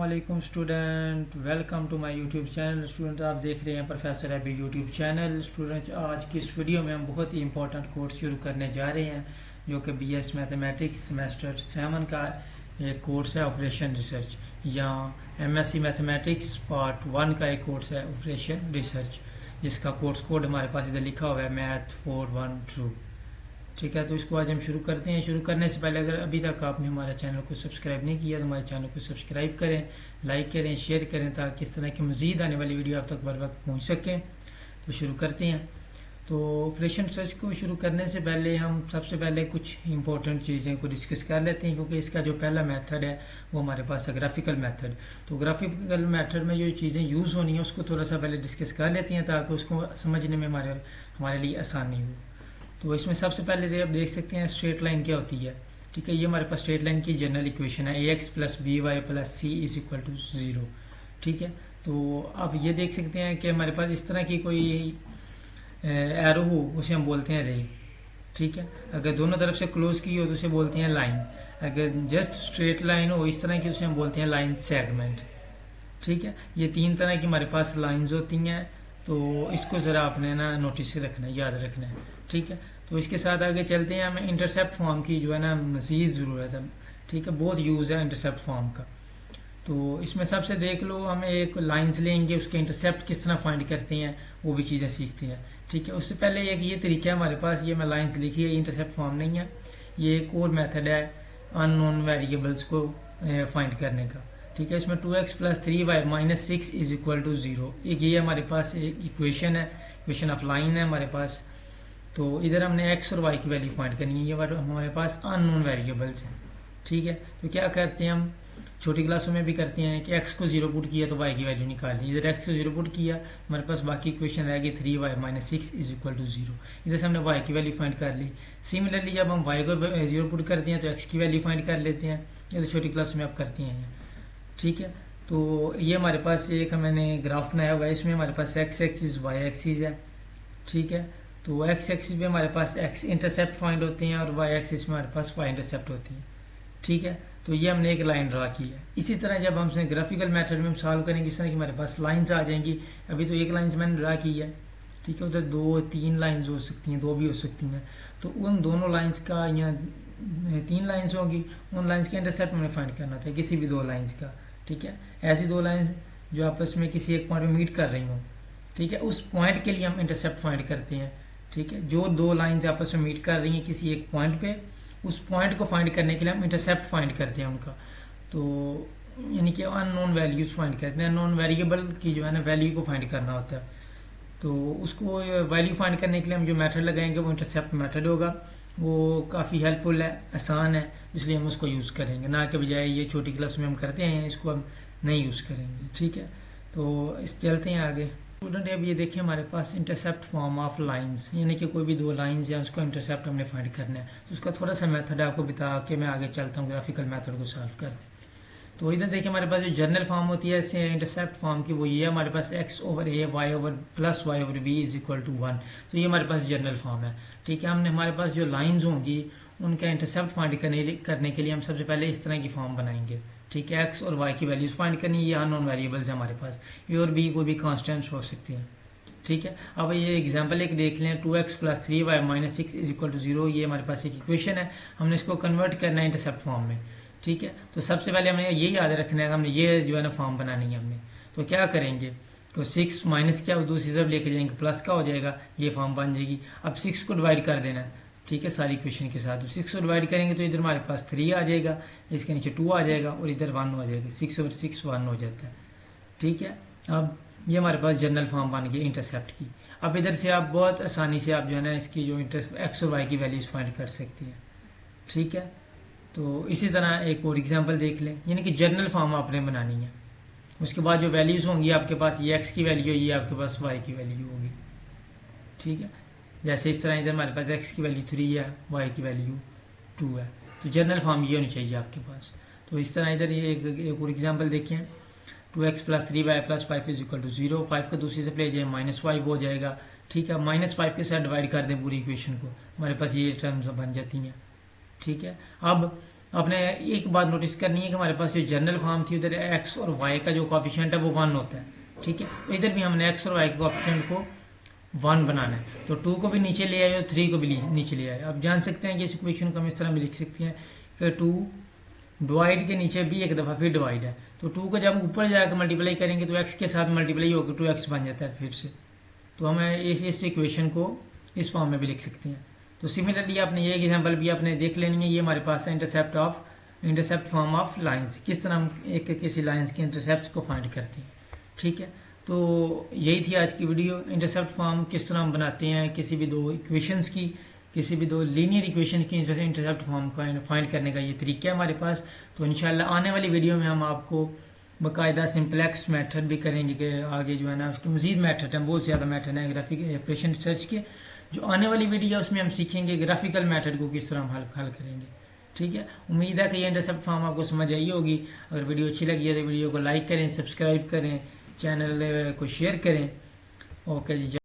अस्सलामुअलैकुम student, welcome to my YouTube channel. Student आप देख रहे हैं प्रोफेसर अभी यूट्यूब चैनल। स्टूडेंट आज की इस वीडियो में हम बहुत ही इंपॉर्टेंट कोर्स शुरू करने जा रहे हैं जो कि बीएस मैथमेटिक्स सेमेस्टर 7 का एक कोर्स है ऑपरेशन रिसर्च, या एमएससी मैथमेटिक्स पार्ट 1 का एक कोर्स है ऑपरेशन रिसर्च, जिसका कोर्स कोड हमारे पास इधर लिखा हुआ है मैथ 4 1 ट्रू। ठीक है, तो इसको आज हम शुरू करते हैं। शुरू करने से पहले अगर अभी तक आपने हमारे चैनल को सब्सक्राइब नहीं किया तो हमारे चैनल को सब्सक्राइब करें, लाइक करें, शेयर करें, ताकि इस तरह की मज़ीद आने वाली वीडियो आप तक बर वक्त पहुँच सकें। तो शुरू करते हैं। तो ऑपरेशन रिसर्च को शुरू करने से पहले हम सबसे पहले कुछ इंपॉर्टेंट चीज़ें को डिस्कस कर लेते हैं, क्योंकि इसका जो पहला मेथड है वो हमारे पास है ग्राफिकल मेथड। तो ग्राफिकल मेथड में जो चीज़ें यूज़ होनी है उसको थोड़ा सा पहले डिस्कस कर लेते हैं ताकि उसको समझने में हमारे लिए आसानी हो। तो इसमें सबसे पहले आप देख सकते हैं स्ट्रेट लाइन क्या होती है। ठीक है, ये हमारे पास स्ट्रेट लाइन की जनरल इक्वेशन है ax plus b y plus c is equal to 0। ठीक है, तो आप ये देख सकते हैं कि हमारे पास इस तरह की कोई एरो हो उसे हम बोलते हैं रे। ठीक है, अगर दोनों तरफ से क्लोज की हो तो उसे बोलते हैं लाइन। अगर जस्ट स्ट्रेट लाइन हो इस तरह की उसे हम बोलते हैं लाइन सेगमेंट। ठीक है, ये तीन तरह की हमारे पास लाइंस होती हैं, तो इसको ज़रा आपने ना नोटिस रखना है, याद रखना है। ठीक है, तो इसके साथ आगे चलते हैं। हमें इंटरसेप्ट फॉर्म की जो है ना मज़ीद ज़रूरत है। ठीक है, बहुत यूज़ है इंटरसेप्ट फॉर्म का। तो इसमें सबसे देख लो, हम एक लाइंस लेंगे, उसके इंटरसेप्ट किस तरह फाइंड करते हैं वो भी चीज़ें सीखते हैं। ठीक है, उससे पहले एक ये तरीका है हमारे पास, ये मैं लाइंस लिखी है, इंटरसेप्ट फॉर्म नहीं है। ये एक और मेथड है अननोन वेरिएबल्स को फाइंड करने का। ठीक है, इसमें 2x plus 3y minus 6 is equal to 0, एक ये हमारे पास एक इक्वेशन है, इक्वेशन ऑफ लाइन है हमारे पास। तो इधर हमने x और y की वैल्यू फाइंड करनी है, ये हमारे पास अननोन वेरिएबल्स हैं। ठीक है, तो क्या करते हैं हम छोटी क्लासों में भी करते हैं कि x को 0 पुट किया तो y की वैल्यू निकाली। इधर x को 0 पुट किया, हमारे पास बाकी इक्वेशन रह गई 3y minus 6 is equal to 0। इधर से हमने y की वैल्यू फाइंड कर ली। सिमिलरली जब हम y को 0 पुट करते हैं तो x की वैल्यू फाइंड कर लेते हैं। ये तो छोटी क्लासों में आप करते हैं। ठीक है, तो ये हमारे पास एक मैंने ग्राफ बनाया हुआ है, इसमें हमारे पास x एक्सिस y एक्सिस है। ठीक है, तो x एक्सिस पे हमारे पास x इंटरसेप्ट फाइंड होते हैं और y एक्सिस में हमारे पास y इंटरसेप्ट होती है। ठीक है, तो ये हमने एक लाइन ड्रा की है। इसी तरह जब हम ग्राफिकल मेथड में हम सॉल्व करेंगे इस तरह की हमारे पास लाइंस आ जाएंगी। अभी तो एक लाइंस मैंने ड्रा की है। ठीक है, उधर 2-3 लाइंस हो सकती हैं, 2 भी हो सकती हैं। तो उन दोनों लाइंस का, या 3 लाइंस होगी, उन लाइंस के इंटरसेप्ट हमें फाइंड करना था, किसी भी 2 लाइंस का। ठीक है, ऐसी 2 लाइंस जो आपस में किसी एक पॉइंट में मीट कर रही हों। ठीक है, उस पॉइंट के लिए हम इंटरसेप्ट फाइंड करते हैं। ठीक है, जो 2 लाइंस आपस में मीट कर रही हैं किसी एक पॉइंट पे, उस पॉइंट को फाइंड करने के लिए हम इंटरसेप्ट फाइंड करते हैं उनका। तो यानी कि अननोन वैल्यूज फाइंड करते हैं, अननोन वेरिएबल की जो है ना वैल्यू को फाइंड करना होता है। तो उसको वैल्यू फाइंड करने के लिए हम जो मेथड लगाएंगे वो इंटरसेप्ट मेथड होगा। वो काफ़ी हेल्पफुल है, आसान है, इसलिए हम उसको यूज़ करेंगे, ना कि बजाय ये छोटी क्लास में हम करते हैं इसको हम नहीं यूज़ करेंगे। ठीक है, तो इस चलते हैं आगे। स्टूडेंट अब ये देखिए हमारे पास इंटरसेप्ट फॉर्म ऑफ लाइंस, यानी कि कोई भी 2 लाइंस या उसको इंटरसेप्ट हमने फाइंड करना है, तो उसका थोड़ा सा मेथड है, आपको बता के मैं आगे चलता हूँ ग्राफिकल मेथड को सॉल्व करते। तो इधर देखिए हमारे पास जो जनरल फॉर्म होती है इससे इंटरसेप्ट फॉर्म की, वो ये है हमारे पास x over a y over plus y over b is equal to 1। तो ये हमारे पास जनरल फॉर्म है। ठीक है, हमने हमारे पास जो लाइंस होंगी उनका इंटरसेप्ट फाइंड करने के लिए हम सबसे पहले इस तरह की फॉर्म बनाएंगे। ठीक है, x और y की वैल्यूज फाइंड करनी है, ये अननोन वेरिएबल्स है हमारे पास, ए और बी कोई भी कॉन्स्टेंट्स हो सकती हैं। ठीक है, अब ये एग्जाम्पल एक देख लें, 2x plus 3y minus 6 is equal to 0, ये हमारे पास एक इक्वेशन है, हमने इसको कन्वर्ट करना है इंटरसेप्ट फॉर्म में। ठीक है, तो सबसे पहले हमें ये याद रखना है, हमने ये जो है ना फॉर्म बनानी है हमने। तो क्या करेंगे, तो 6 माइनस क्या दूसरी तरफ लेके जाएंगे, प्लस का हो जाएगा, ये फॉर्म बन जाएगी। अब 6 को डिवाइड कर देना है। ठीक है, सारी इक्वेशन के साथ, तो 6 को डिवाइड करेंगे तो इधर हमारे पास 3 आ जाएगा, इसके नीचे 2 आ जाएगा और इधर 1 हो जाएगा, 6 ओवर 6 1 हो जाता है। ठीक है, अब ये हमारे पास जनरल फॉर्म बन गई इंटरसेप्ट की। अब इधर से आप बहुत आसानी से आप जो है ना इसकी जो x और y की वैल्यूज फाइंड कर सकती हैं। ठीक है, तो इसी तरह एक और एग्जांपल देख लें, यानी कि जनरल फॉर्म आपने बनानी है। उसके बाद जो वैल्यूज़ होंगी आपके पास, ये x की वैल्यू है, ये आपके पास y की वैल्यू होगी। ठीक है, जैसे इस तरह इधर हमारे पास x की वैल्यू 3 है, y की वैल्यू 2 है, तो जनरल फॉर्म ये होनी चाहिए आपके पास। तो इस तरह इधर ये एक और एग्जाम्पल देखें, 2x plus 3y plus 5 is equal to 0, 5 को दूसरी से ले जाए -5 हो जाएगा। ठीक है, -5 के साथ डिवाइड कर दें पूरी इक्वेशन को, हमारे पास ये टर्म्स बन जाती हैं। ठीक है, अब आपने एक बात नोटिस करनी है कि हमारे पास जो जनरल फॉर्म थी उधर एक्स और वाई का जो कॉफिशेंट है वो 1 होता है, ठीक है। तो इधर भी हमने एक्स और वाई के कॉफिशेंट को 1 बनाना है, तो 2 को भी नीचे ले आए और 3 को भी नीचे ले आए। आप जान सकते हैं कि इस इक्वेशन को हम इस तरह भी लिख सकते हैं कि 2 डिवाइड के नीचे भी एक दफ़ा फिर डिवाइड है, तो 2 को जब ऊपर जाकर मल्टीप्लाई करेंगे तो एक्स के साथ मल्टीप्लाई होकर 2x बन जाता है फिर से। तो हमें इस इक्वेशन को इस फॉर्म में भी लिख सकते हैं। तो सिमिलरली आपने ये एग्जांपल भी आपने देख लेनी है। ये हमारे पास है इंटरसेप्ट फॉर्म ऑफ लाइंस, किस तरह हम एक किसी लाइंस के इंटरसेप्ट को फाइंड करते हैं, ठीक है। तो यही थी आज की वीडियो। इंटरसेप्ट फॉर्म किस तरह हम बनाते हैं किसी भी दो इक्वेशंस की, किसी भी दो लीनियर इक्वेशन की इंटरसेप्ट फॉर्म का फाइंड करने का ये तरीका है हमारे पास। तो इंशाल्लाह आने वाली वीडियो में हम आपको बाकायदा सिंपलेक्स मेथड भी करेंगे कि आगे जो है ना उसके मजीद मेथड हैं, बहुत ज़्यादा मेथड हैं ग्राफिक ऑपरेशन रिसर्च के। जो आने वाली वीडियो है उसमें हम सीखेंगे ग्राफिकल मेथड को किस तरह हम हल करेंगे, ठीक है। उम्मीद है कि ये इंटरसेप्ट फॉर्म आपको समझ आई होगी। अगर वीडियो अच्छी लगी है तो वीडियो को लाइक करें, सब्सक्राइब करें, चैनल को शेयर करें। ओके जी।